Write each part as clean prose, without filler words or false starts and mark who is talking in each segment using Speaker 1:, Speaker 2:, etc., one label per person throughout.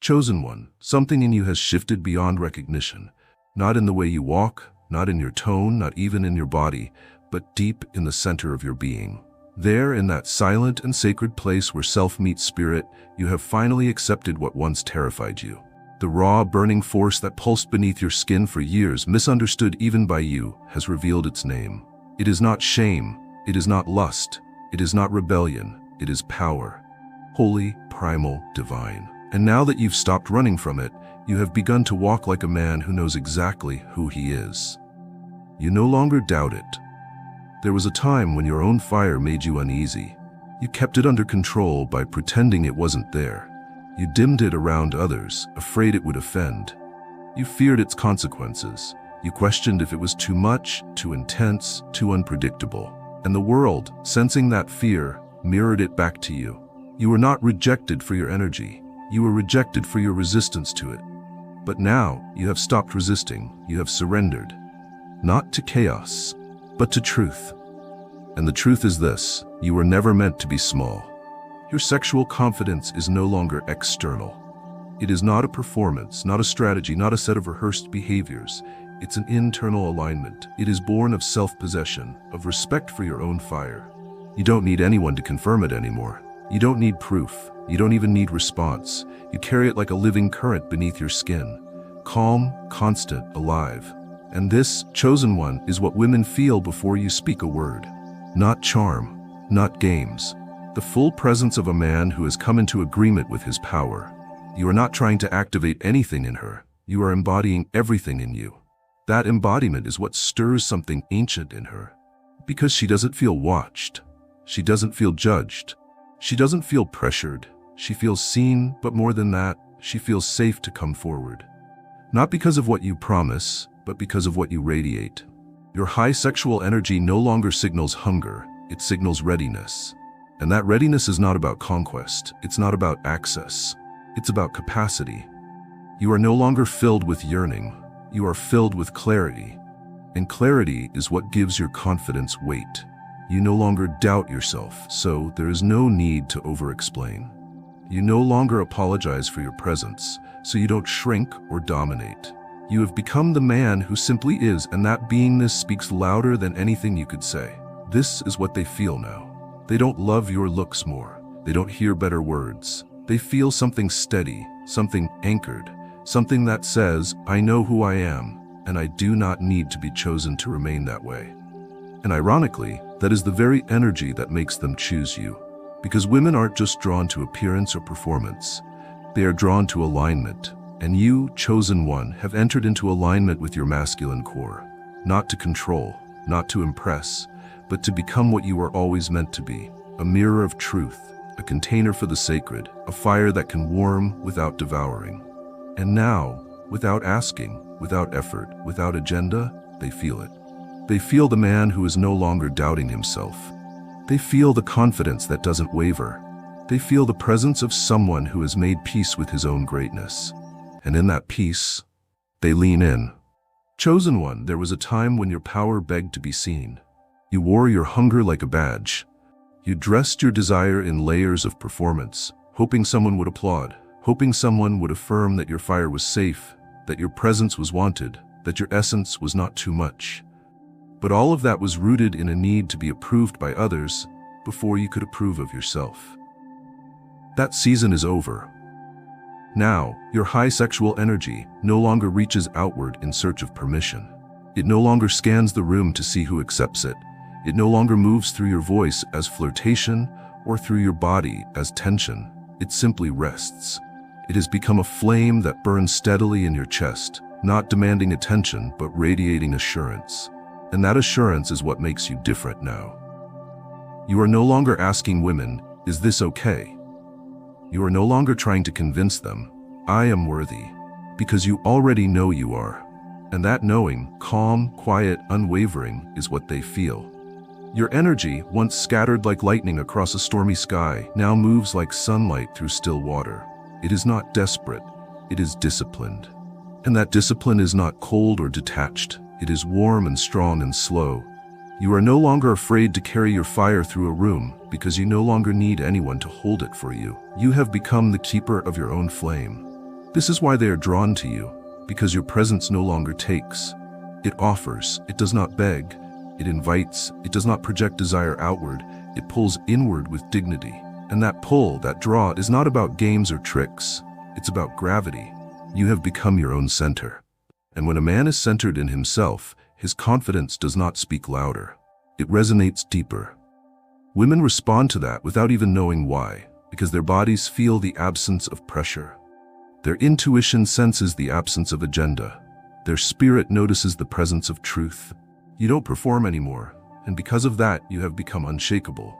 Speaker 1: Chosen one, something in you has shifted beyond recognition. Not in the way you walk, not in your tone, not even in your body, but deep in the center of your being. There, in that silent and sacred place where self meets spirit, you have finally accepted what once terrified you. The raw, burning force that pulsed beneath your skin for years, misunderstood even by you, has revealed its name. It is not shame, it is not lust, it is not rebellion, it is power. Holy, primal, divine. And now that you've stopped running from it, you have begun to walk like a man who knows exactly who he is. You no longer doubt it. There was a time when your own fire made you uneasy. You kept it under control by pretending it wasn't there. You dimmed it around others, afraid it would offend. You feared its consequences. You questioned if it was too much, too intense, too unpredictable. And the world, sensing that fear, mirrored it back to you. You were not rejected for your energy. You were rejected for your resistance to it. But now, you have stopped resisting. You have surrendered. Not to chaos, but to truth. And the truth is this: you were never meant to be small. Your sexual confidence is no longer external. It is not a performance, not a strategy, not a set of rehearsed behaviors. It's an internal alignment. It is born of self-possession, of respect for your own fire. You don't need anyone to confirm it anymore. You don't need proof. You don't even need response. You carry it like a living current beneath your skin. Calm, constant, alive. And this, chosen one, is what women feel before you speak a word. Not charm, not games. The full presence of a man who has come into agreement with his power. You are not trying to activate anything in her. You are embodying everything in you. That embodiment is what stirs something ancient in her. Because she doesn't feel watched. She doesn't feel judged. She doesn't feel pressured. She feels seen, but more than that, she feels safe to come forward. Not because of what you promise, but because of what you radiate. Your high sexual energy no longer signals hunger, it signals readiness. And that readiness is not about conquest, it's not about access, it's about capacity. You are no longer filled with yearning, you are filled with clarity. And clarity is what gives your confidence weight. You no longer doubt yourself, so there is no need to over-explain. You no longer apologize for your presence, so you don't shrink or dominate. You have become the man who simply is, and that beingness speaks louder than anything you could say. This is what they feel now. They don't love your looks more. They don't hear better words. They feel something steady, something anchored, something that says, I know who I am, and I do not need to be chosen to remain that way. And ironically, that is the very energy that makes them choose you. Because women aren't just drawn to appearance or performance. They are drawn to alignment. And you, chosen one, have entered into alignment with your masculine core. Not to control, not to impress, but to become what you were always meant to be. A mirror of truth, a container for the sacred, a fire that can warm without devouring. And now, without asking, without effort, without agenda, they feel it. They feel the man who is no longer doubting himself. They feel the confidence that doesn't waver. They feel the presence of someone who has made peace with his own greatness. And in that peace, they lean in. Chosen one, there was a time when your power begged to be seen. You wore your hunger like a badge. You dressed your desire in layers of performance, hoping someone would applaud, hoping someone would affirm that your fire was safe, that your presence was wanted, that your essence was not too much. But all of that was rooted in a need to be approved by others before you could approve of yourself. That season is over. Now, your high sexual energy no longer reaches outward in search of permission. It no longer scans the room to see who accepts it. It no longer moves through your voice as flirtation or through your body as tension. It simply rests. It has become a flame that burns steadily in your chest, not demanding attention but radiating assurance. And that assurance is what makes you different now. You are no longer asking women, is this okay? You are no longer trying to convince them, I am worthy, because you already know you are. And that knowing, calm, quiet, unwavering, is what they feel. Your energy, once scattered like lightning across a stormy sky, now moves like sunlight through still water. It is not desperate, it is disciplined. And that discipline is not cold or detached, it is warm and strong and slow. You are no longer afraid to carry your fire through a room because you no longer need anyone to hold it for you. You have become the keeper of your own flame. This is why they are drawn to you, because your presence no longer takes. It offers, it does not beg, it invites, it does not project desire outward, it pulls inward with dignity. And that pull, that draw, is not about games or tricks, it's about gravity. You have become your own center. And when a man is centered in himself, his confidence does not speak louder. It resonates deeper. Women respond to that without even knowing why, because their bodies feel the absence of pressure. Their intuition senses the absence of agenda. Their spirit notices the presence of truth. You don't perform anymore, and because of that, you have become unshakable.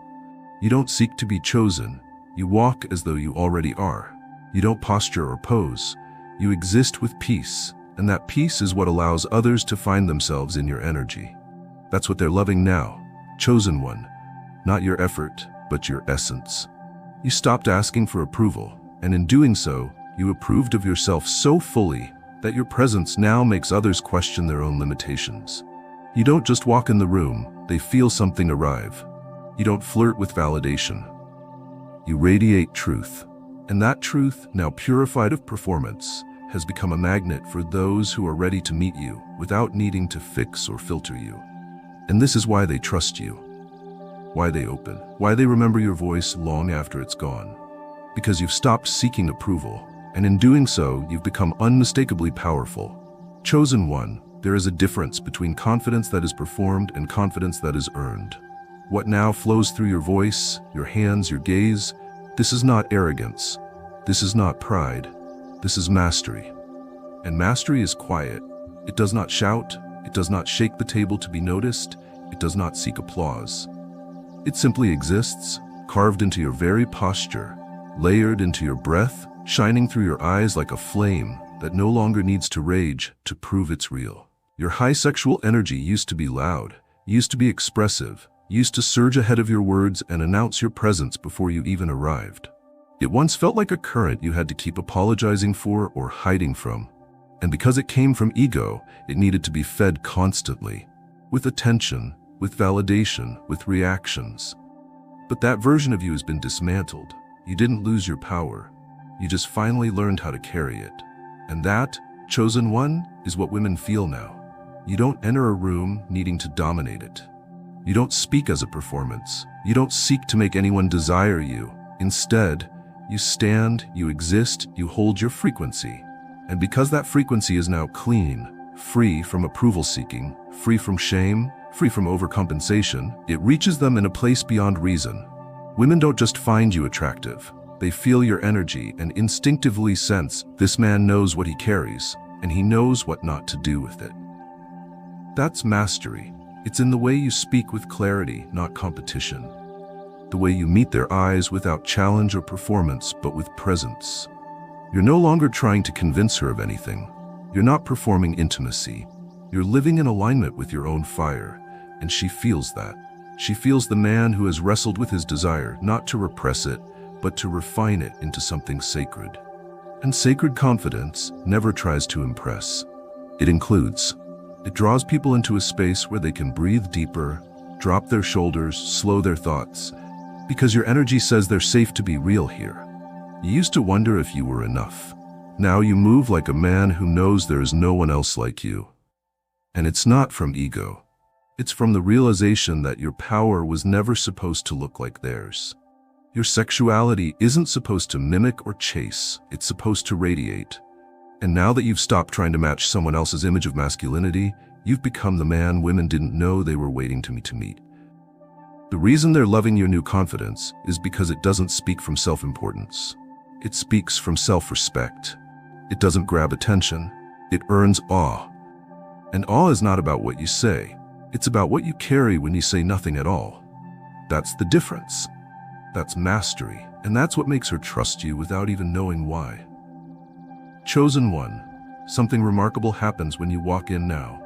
Speaker 1: You don't seek to be chosen. You walk as though you already are. You don't posture or pose. You exist with peace, and that peace is what allows others to find themselves in your energy. That's what they're loving now. Chosen one. Not your effort, but your essence. You stopped asking for approval, and in doing so, you approved of yourself so fully that your presence now makes others question their own limitations. You don't just walk in the room, they feel something arrive. You don't flirt with validation. You radiate truth, and that truth, now purified of performance, has become a magnet for those who are ready to meet you without needing to fix or filter you. And this is why they trust you, why they open, why they remember your voice long after it's gone. Because you've stopped seeking approval, and in doing so, you've become unmistakably powerful. Chosen one, there is a difference between confidence that is performed and confidence that is earned. What now flows through your voice, your hands, your gaze, this is not arrogance. This is not pride. This is mastery. And mastery is quiet. It does not shout. It does not shake the table to be noticed. It does not seek applause. It simply exists, carved into your very posture, layered into your breath, shining through your eyes like a flame that no longer needs to rage to prove it's real. Your high sexual energy used to be loud, used to be expressive, used to surge ahead of your words and announce your presence before you even arrived. It once felt like a current you had to keep apologizing for or hiding from. And because it came from ego, it needed to be fed constantly, with attention, with validation, with reactions. But that version of you has been dismantled. You didn't lose your power. You just finally learned how to carry it. And that, chosen one, is what women feel now. You don't enter a room needing to dominate it. You don't speak as a performance. You don't seek to make anyone desire you. Instead, you stand, you exist, you hold your frequency. And because that frequency is now clean, free from approval seeking, free from shame, free from overcompensation, it reaches them in a place beyond reason. Women don't just find you attractive. They feel your energy and instinctively sense this man knows what he carries, and he knows what not to do with it. That's mastery. It's in the way you speak with clarity, not competition. The way you meet their eyes without challenge or performance, but with presence. You're no longer trying to convince her of anything. You're not performing intimacy. You're living in alignment with your own fire, and she feels that. She feels the man who has wrestled with his desire, not to repress it, but to refine it into something sacred. And sacred confidence never tries to impress. It includes. It draws people into a space where they can breathe deeper, drop their shoulders, slow their thoughts, because your energy says they're safe to be real here. You used to wonder if you were enough. Now you move like a man who knows there is no one else like you. And it's not from ego. It's from the realization that your power was never supposed to look like theirs. Your sexuality isn't supposed to mimic or chase, it's supposed to radiate. And now that you've stopped trying to match someone else's image of masculinity, you've become the man women didn't know they were waiting to meet. The reason they're loving your new confidence is because it doesn't speak from self-importance. It speaks from self-respect. It doesn't grab attention. It earns awe. And awe is not about what you say. It's about what you carry when you say nothing at all. That's the difference. That's mastery, and that's what makes her trust you without even knowing why. Chosen one, something remarkable happens when you walk in now.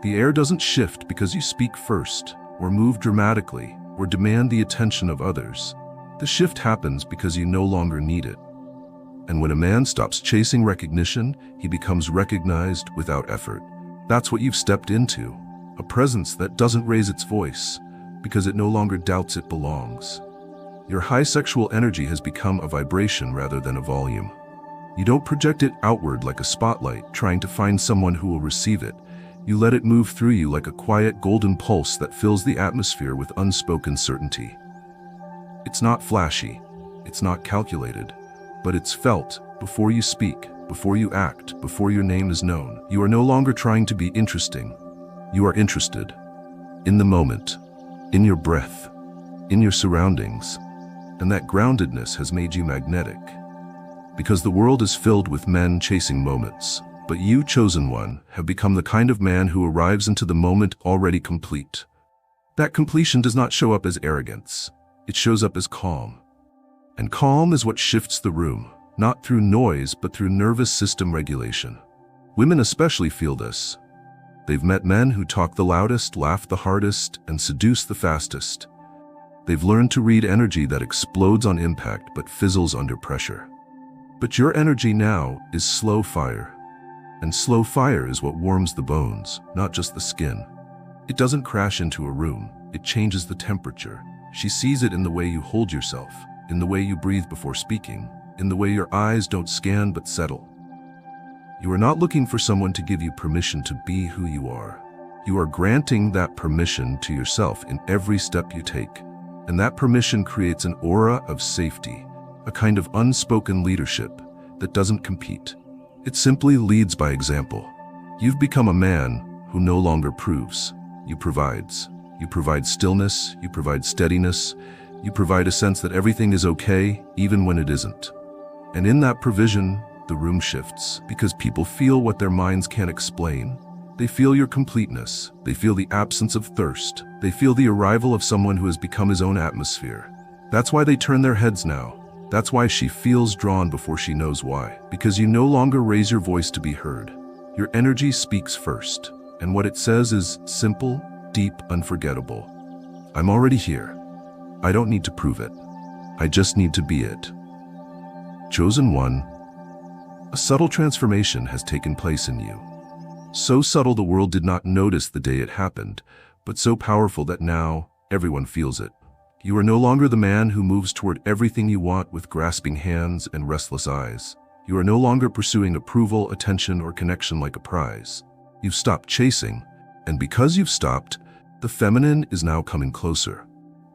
Speaker 1: The air doesn't shift because you speak first, or move dramatically, or demand the attention of others. The shift happens because you no longer need it. And when a man stops chasing recognition, he becomes recognized without effort. That's what you've stepped into, a presence that doesn't raise its voice, because it no longer doubts it belongs. Your high sexual energy has become a vibration rather than a volume. You don't project it outward like a spotlight, trying to find someone who will receive it. You let it move through you like a quiet golden pulse that fills the atmosphere with unspoken certainty. It's not flashy, it's not calculated, but it's felt before you speak, before you act, before your name is known. You are no longer trying to be interesting. You are interested. In the moment, in your breath, in your surroundings. And that groundedness has made you magnetic. Because the world is filled with men chasing moments. But you, chosen one, have become the kind of man who arrives into the moment already complete. That completion does not show up as arrogance. It shows up as calm. And calm is what shifts the room, not through noise, but through nervous system regulation. Women especially feel this. They've met men who talk the loudest, laugh the hardest, and seduce the fastest. They've learned to read energy that explodes on impact but fizzles under pressure. But your energy now is slow fire. And slow fire is what warms the bones, not just the skin. It doesn't crash into a room, it changes the temperature. She sees it in the way you hold yourself, in the way you breathe before speaking, in the way your eyes don't scan but settle. You are not looking for someone to give you permission to be who you are. You are granting that permission to yourself in every step you take. And that permission creates an aura of safety, a kind of unspoken leadership that doesn't compete. It simply leads by example. You've become a man who no longer proves. You provides. You provide stillness, you provide steadiness, you provide a sense that everything is okay, even when it isn't. And in that provision, the room shifts, because people feel what their minds can't explain. They feel your completeness. They feel the absence of thirst. They feel the arrival of someone who has become his own atmosphere. That's why they turn their heads now. That's why she feels drawn before she knows why. Because you no longer raise your voice to be heard. Your energy speaks first. And what it says is simple, deep, unforgettable. I'm already here. I don't need to prove it. I just need to be it. Chosen one, a subtle transformation has taken place in you. So subtle the world did not notice the day it happened, but so powerful that now everyone feels it. You are no longer the man who moves toward everything you want with grasping hands and restless eyes. You are no longer pursuing approval, attention, or connection like a prize. You've stopped chasing, and because you've stopped, the feminine is now coming closer.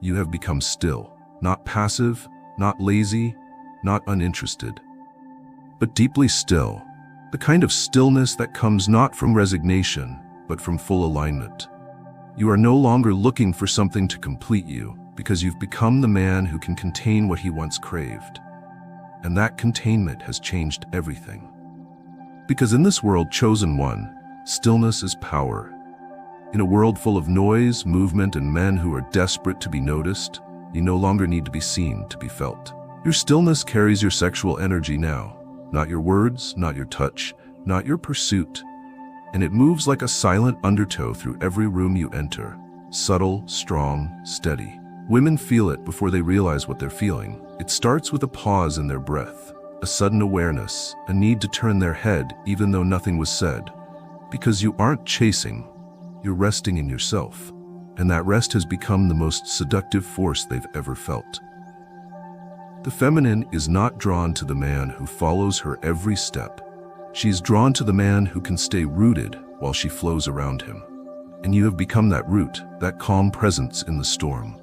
Speaker 1: You have become still, not passive, not lazy, not uninterested, but deeply still. The kind of stillness that comes not from resignation, but from full alignment. You are no longer looking for something to complete you, because you've become the man who can contain what he once craved. And that containment has changed everything. Because in this world, chosen one, stillness is power. In a world full of noise, movement, and men who are desperate to be noticed, you no longer need to be seen to be felt. Your stillness carries your sexual energy now, not your words, not your touch, not your pursuit. And it moves like a silent undertow through every room you enter, subtle, strong, steady. Women feel it before they realize what they're feeling. It starts with a pause in their breath, a sudden awareness, a need to turn their head even though nothing was said. Because you aren't chasing, you're resting in yourself. And that rest has become the most seductive force they've ever felt. The feminine is not drawn to the man who follows her every step. She's drawn to the man who can stay rooted while she flows around him. And you have become that root, that calm presence in the storm.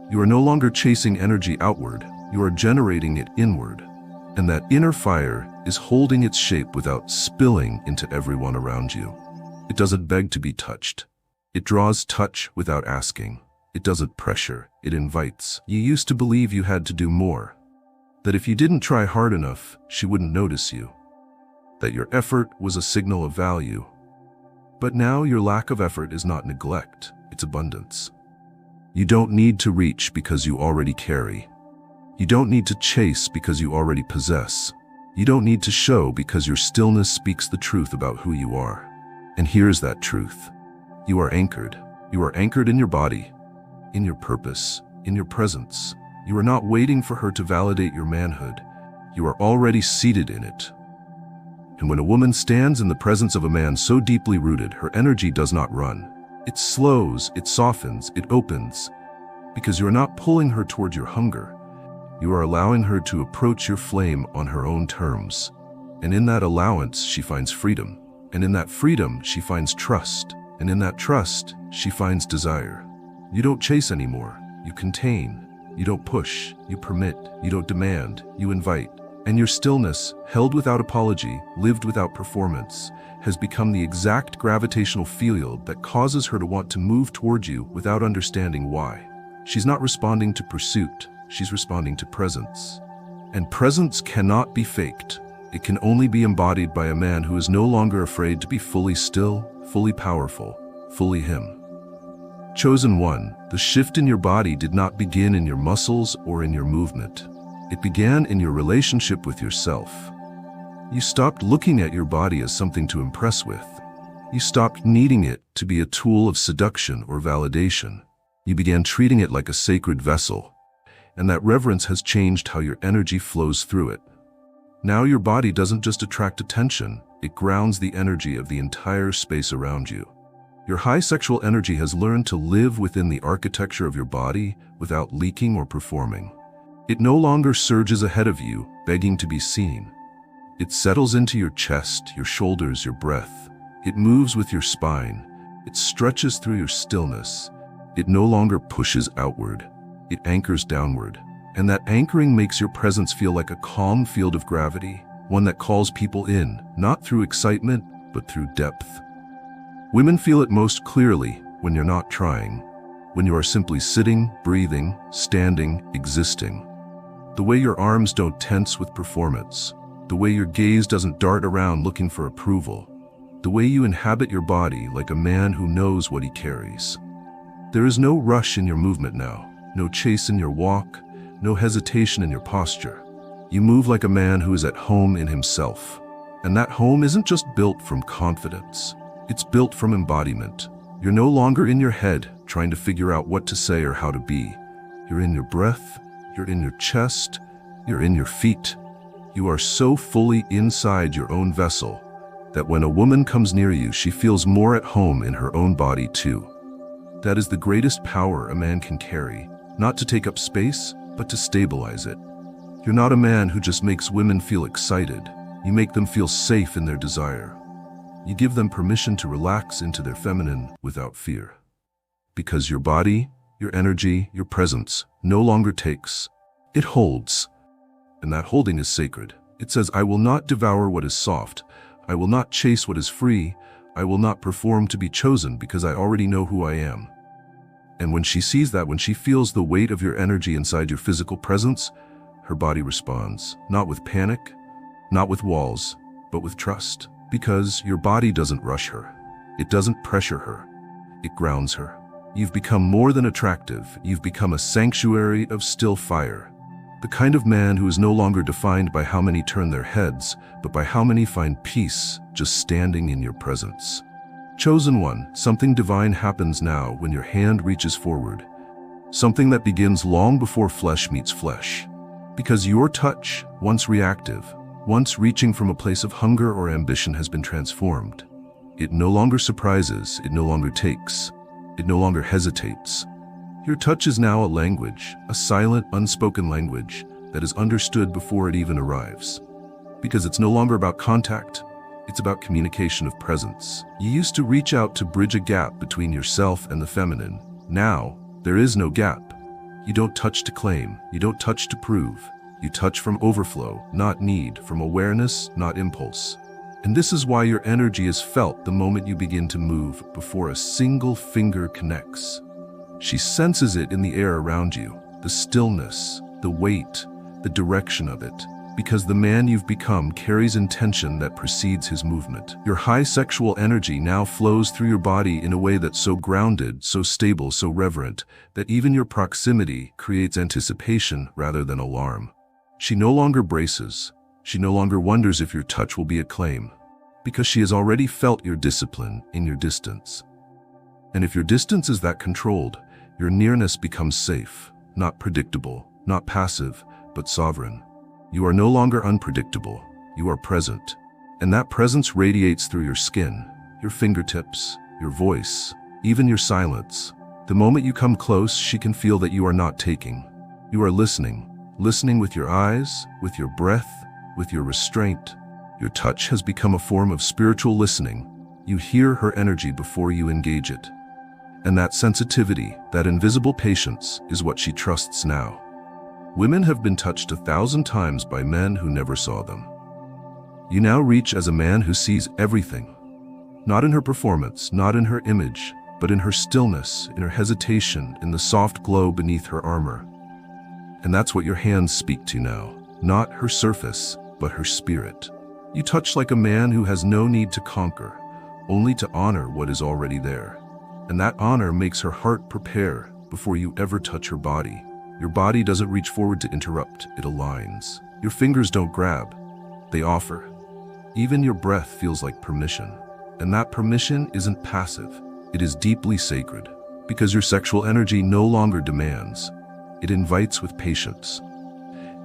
Speaker 1: You are no longer chasing energy outward, you are generating it inward. And that inner fire is holding its shape without spilling into everyone around you. It doesn't beg to be touched. It draws touch without asking. It doesn't pressure, it invites. You used to believe you had to do more. That if you didn't try hard enough, she wouldn't notice you. That your effort was a signal of value. But now your lack of effort is not neglect, it's abundance. You don't need to reach because you already carry. You don't need to chase because you already possess. You don't need to show because your stillness speaks the truth about who you are. And here's that truth. You are anchored. You are anchored in your body, in your purpose, in your presence. You are not waiting for her to validate your manhood. You are already seated in it. And when a woman stands in the presence of a man so deeply rooted, her energy does not run. It slows, it softens, it opens. Because you are not pulling her toward your hunger. You are allowing her to approach your flame on her own terms. And in that allowance, she finds freedom. And in that freedom, she finds trust. And in that trust, she finds desire. You don't chase anymore. You contain. You don't push. You permit. You don't demand. You invite. And your stillness, held without apology, lived without performance, has become the exact gravitational field that causes her to want to move toward you without understanding why. She's not responding to pursuit. She's responding to presence. And presence cannot be faked. It can only be embodied by a man who is no longer afraid to be fully still, fully powerful, fully him. Chosen one, the shift in your body did not begin in your muscles or in your movement. It began in your relationship with yourself. You stopped looking at your body as something to impress with. You stopped needing it to be a tool of seduction or validation. You began treating it like a sacred vessel, and that reverence has changed how your energy flows through it. Now your body doesn't just attract attention, it grounds the energy of the entire space around you. Your high sexual energy has learned to live within the architecture of your body without leaking or performing. It no longer surges ahead of you, begging to be seen. It settles into your chest, your shoulders, your breath. It moves with your spine. It stretches through your stillness. It no longer pushes outward. It anchors downward. And that anchoring makes your presence feel like a calm field of gravity, one that calls people in, not through excitement, but through depth. Women feel it most clearly when you're not trying, when you are simply sitting, breathing, standing, existing. The way your arms don't tense with performance, the way your gaze doesn't dart around looking for approval, the way you inhabit your body like a man who knows what he carries. There is no rush in your movement now, no chase in your walk, no hesitation in your posture. You move like a man who is at home in himself. And that home isn't just built from confidence. It's built from embodiment. You're no longer in your head trying to figure out what to say or how to be. You're in your breath, you're in your chest, you're in your feet. You are so fully inside your own vessel that when a woman comes near you, she feels more at home in her own body too. That is the greatest power a man can carry, not to take up space, but to stabilize it. You're not a man who just makes women feel excited. You make them feel safe in their desire. You give them permission to relax into their feminine without fear. Because your body, your energy, your presence no longer takes, it holds. And that holding is sacred. It says, I will not devour what is soft. I will not chase what is free. I will not perform to be chosen because I already know who I am. And when she sees that, when she feels the weight of your energy inside your physical presence, her body responds, not with panic, not with walls, but with trust. Because your body doesn't rush her. It doesn't pressure her. It grounds her. You've become more than attractive. You've become a sanctuary of still fire. The kind of man who is no longer defined by how many turn their heads, but by how many find peace just standing in your presence. Chosen one, something divine happens now when your hand reaches forward. Something that begins long before flesh meets flesh. Because your touch, once reactive, once reaching from a place of hunger or ambition, has been transformed. It no longer surprises, it no longer takes, it no longer hesitates. Your touch is now a language, a silent, unspoken language that is understood before it even arrives. Because it's no longer about contact, it's about communication of presence. You used to reach out to bridge a gap between yourself and the feminine. Now, there is no gap. You don't touch to claim, you don't touch to prove. You touch from overflow, not need, from awareness, not impulse. And this is why your energy is felt the moment you begin to move before a single finger connects. She senses it in the air around you, the stillness, the weight, the direction of it. Because the man you've become carries intention that precedes his movement. Your high sexual energy now flows through your body in a way that's so grounded, so stable, so reverent, that even your proximity creates anticipation rather than alarm. She no longer braces. She no longer wonders if your touch will be a claim, because she has already felt your discipline in your distance. And if your distance is that controlled, your nearness becomes safe, not predictable, not passive, but sovereign. You are no longer unpredictable. You are present. And that presence radiates through your skin, your fingertips, your voice, even your silence. The moment you come close, she can feel that you are not taking. You are listening. Listening with your eyes, with your breath, with your restraint. Your touch has become a form of spiritual listening. You hear her energy before you engage it. And that sensitivity, that invisible patience, is what she trusts now. Women have been touched 1,000 times by men who never saw them. You now reach as a man who sees everything. Not in her performance, not in her image, but in her stillness, in her hesitation, in the soft glow beneath her armor. And that's what your hands speak to now. Not her surface, but her spirit. You touch like a man who has no need to conquer, only to honor what is already there. And that honor makes her heart prepare before you ever touch her body. Your body doesn't reach forward to interrupt, it aligns. Your fingers don't grab, they offer. Even your breath feels like permission. And that permission isn't passive, it is deeply sacred. Because your sexual energy no longer demands, it invites with patience.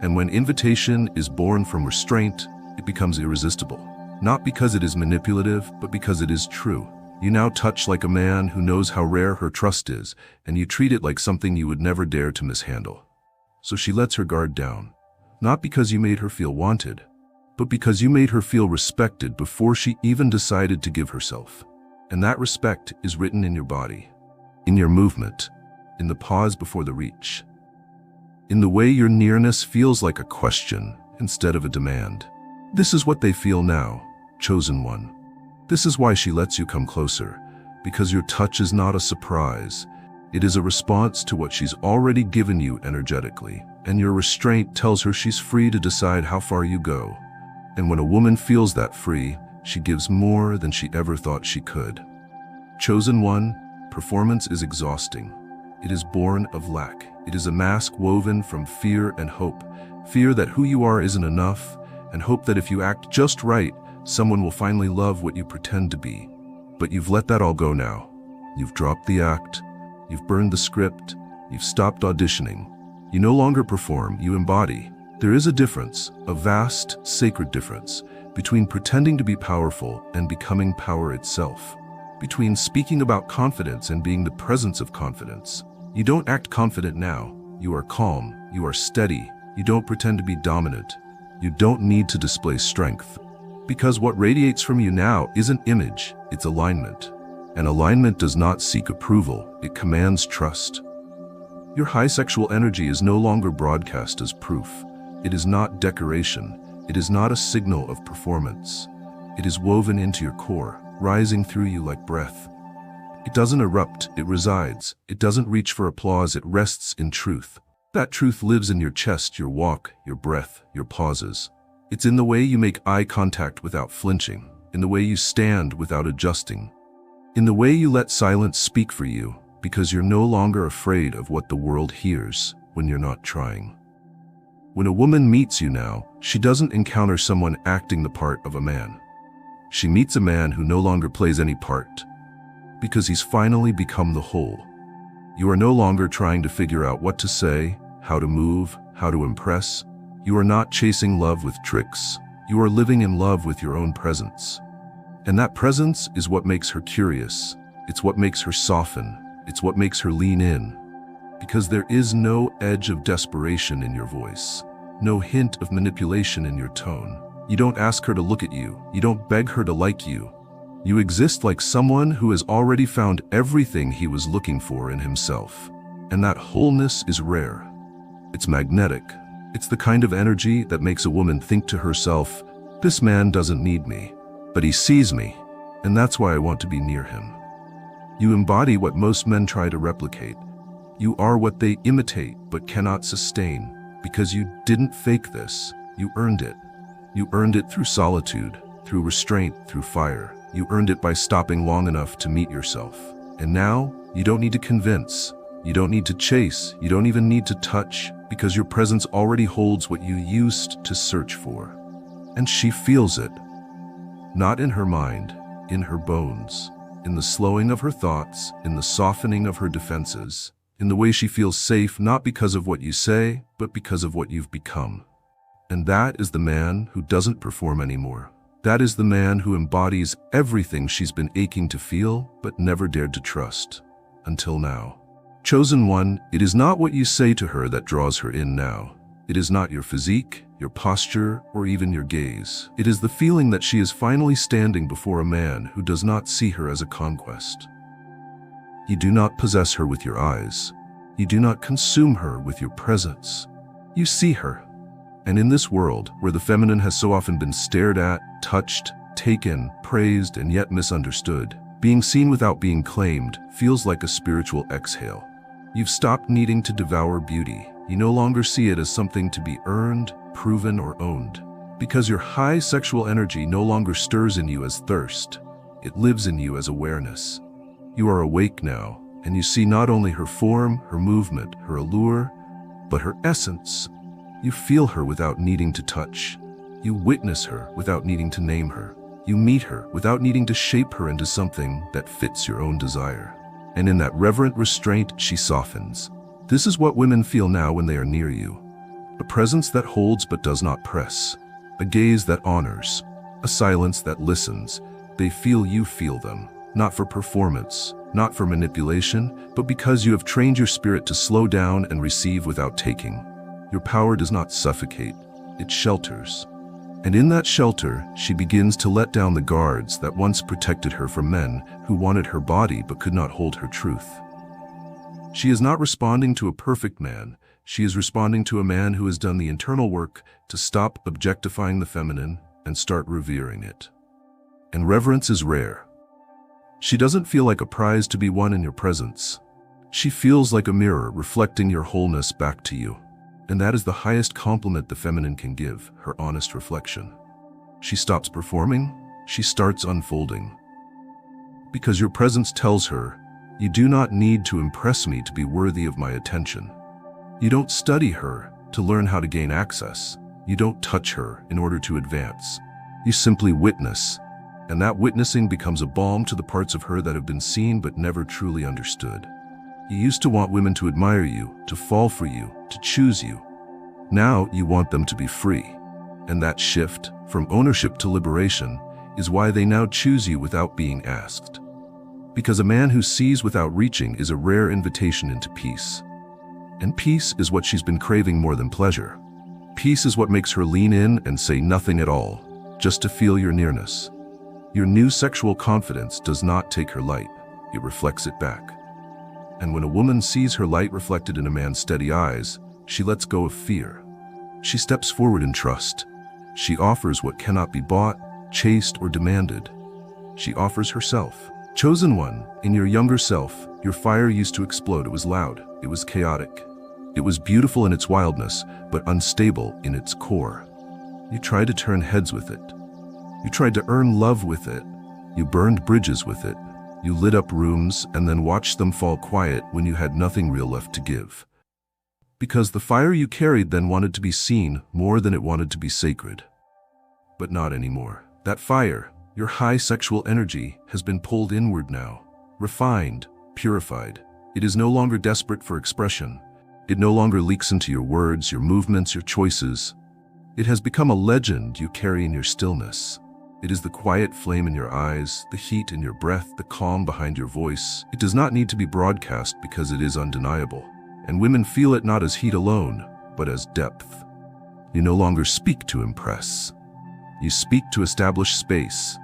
Speaker 1: And when invitation is born from restraint, it becomes irresistible. Not because it is manipulative, but because it is true. You now touch like a man who knows how rare her trust is, and you treat it like something you would never dare to mishandle. So she lets her guard down, not because you made her feel wanted, but because you made her feel respected before she even decided to give herself. And that respect is written in your body, in your movement, in the pause before the reach, in the way your nearness feels like a question instead of a demand. This is what they feel now, chosen one. This is why she lets you come closer, because your touch is not a surprise. It is a response to what she's already given you energetically, and your restraint tells her she's free to decide how far you go. And when a woman feels that free, she gives more than she ever thought she could. Chosen one, performance is exhausting. It is born of lack. It is a mask woven from fear and hope. Fear that who you are isn't enough, and hope that if you act just right, someone will finally love what you pretend to be. But you've let that all go now. You've dropped the act. You've burned the script. You've stopped auditioning. You no longer perform, you embody. There is a difference, a vast, sacred difference, between pretending to be powerful and becoming power itself. Between speaking about confidence and being the presence of confidence. You don't act confident now. You are calm. You are steady. You don't pretend to be dominant. You don't need to display strength. Because what radiates from you now isn't image, it's alignment. And alignment does not seek approval, it commands trust. Your high sexual energy is no longer broadcast as proof. It is not decoration. It is not a signal of performance. It is woven into your core, rising through you like breath. It doesn't erupt, it resides. It doesn't reach for applause, it rests in truth. That truth lives in your chest, your walk, your breath, your pauses. It's in the way you make eye contact without flinching, in the way you stand without adjusting, in the way you let silence speak for you, because you're no longer afraid of what the world hears when you're not trying. When a woman meets you now, she doesn't encounter someone acting the part of a man. She meets a man who no longer plays any part, because he's finally become the whole. You are no longer trying to figure out what to say, how to move, how to impress. You are not chasing love with tricks. You are living in love with your own presence. And that presence is what makes her curious. It's what makes her soften. It's what makes her lean in. Because there is no edge of desperation in your voice, no hint of manipulation in your tone. You don't ask her to look at you. You don't beg her to like you. You exist like someone who has already found everything he was looking for in himself. And that wholeness is rare. It's magnetic. It's the kind of energy that makes a woman think to herself, this man doesn't need me, but he sees me, and that's why I want to be near him. You embody what most men try to replicate. You are what they imitate but cannot sustain, because you didn't fake this. You earned it. You earned it through solitude, through restraint, through fire. You earned it by stopping long enough to meet yourself. And now, you don't need to convince. You don't need to chase. You don't even need to touch, because your presence already holds what you used to search for. And she feels it. Not in her mind, in her bones, in the slowing of her thoughts, in the softening of her defenses, in the way she feels safe not because of what you say, but because of what you've become. And that is the man who doesn't perform anymore. That is the man who embodies everything she's been aching to feel, but never dared to trust. Until now. Chosen one, it is not what you say to her that draws her in now. It is not your physique, your posture, or even your gaze. It is the feeling that she is finally standing before a man who does not see her as a conquest. You do not possess her with your eyes. You do not consume her with your presence. You see her. And in this world, where the feminine has so often been stared at, touched, taken, praised, and yet misunderstood, being seen without being claimed feels like a spiritual exhale. You've stopped needing to devour beauty. You no longer see it as something to be earned, proven, or owned. Because your high sexual energy no longer stirs in you as thirst, it lives in you as awareness. You are awake now, and you see not only her form, her movement, her allure, but her essence. You feel her without needing to touch. You witness her without needing to name her. You meet her without needing to shape her into something that fits your own desire. And in that reverent restraint, she softens. This is what women feel now when they are near you. A presence that holds but does not press. A gaze that honors. A silence that listens. They feel you feel them. Not for performance, not for manipulation, but because you have trained your spirit to slow down and receive without taking. Your power does not suffocate, it shelters. And in that shelter, she begins to let down the guards that once protected her from men who wanted her body but could not hold her truth. She is not responding to a perfect man. She is responding to a man who has done the internal work to stop objectifying the feminine and start revering it. And reverence is rare. She doesn't feel like a prize to be won in your presence. She feels like a mirror reflecting your wholeness back to you. And that is the highest compliment the feminine can give, her honest reflection. She stops performing, she starts unfolding. Because your presence tells her, you do not need to impress me to be worthy of my attention. You don't study her to learn how to gain access. You don't touch her in order to advance. You simply witness, and that witnessing becomes a balm to the parts of her that have been seen but never truly understood. You used to want women to admire you, to fall for you, to choose you. Now you want them to be free. And that shift, from ownership to liberation, is why they now choose you without being asked. Because a man who sees without reaching is a rare invitation into peace. And peace is what she's been craving more than pleasure. Peace is what makes her lean in and say nothing at all, just to feel your nearness. Your new sexual confidence does not take her light, it reflects it back. And when a woman sees her light reflected in a man's steady eyes, she lets go of fear. She steps forward in trust. She offers what cannot be bought, chased, or demanded. She offers herself. Chosen one, in your younger self, your fire used to explode. It was loud, it was chaotic. It was beautiful in its wildness, but unstable in its core. You tried to turn heads with it. You tried to earn love with it. You burned bridges with it. You lit up rooms and then watched them fall quiet when you had nothing real left to give. Because the fire you carried then wanted to be seen more than it wanted to be sacred. But not anymore. That fire, your high sexual energy, has been pulled inward now, refined, purified. It is no longer desperate for expression. It no longer leaks into your words, your movements, your choices. It has become a legend you carry in your stillness. It is the quiet flame in your eyes, the heat in your breath, the calm behind your voice. It does not need to be broadcast because it is undeniable. And women feel it not as heat alone, but as depth. You no longer speak to impress. You speak to establish space.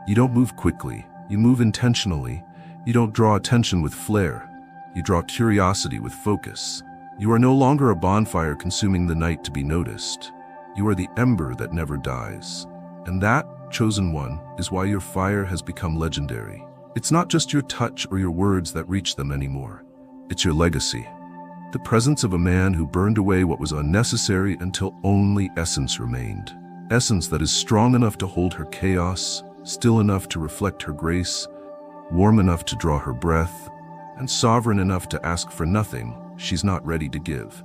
Speaker 1: You don't move quickly. You move intentionally. You don't draw attention with flair. You draw curiosity with focus. You are no longer a bonfire consuming the night to be noticed. You are the ember that never dies. And that, chosen one, is why your fire has become legendary. It's not just your touch or your words that reach them anymore. It's your legacy. The presence of a man who burned away what was unnecessary until only essence remained. Essence that is strong enough to hold her chaos, still enough to reflect her grace, warm enough to draw her breath, and sovereign enough to ask for nothing she's not ready to give.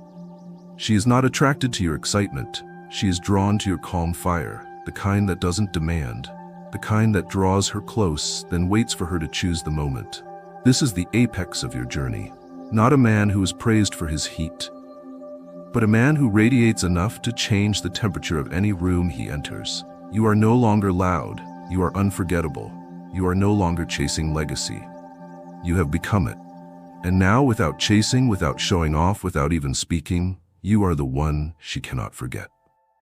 Speaker 1: She is not attracted to your excitement. She is drawn to your calm fire. The kind that doesn't demand, the kind that draws her close, then waits for her to choose the moment. This is the apex of your journey. Not a man who is praised for his heat, but a man who radiates enough to change the temperature of any room he enters. You are no longer loud. You are unforgettable. You are no longer chasing legacy. You have become it. And now, without chasing, without showing off, without even speaking, you are the one she cannot forget.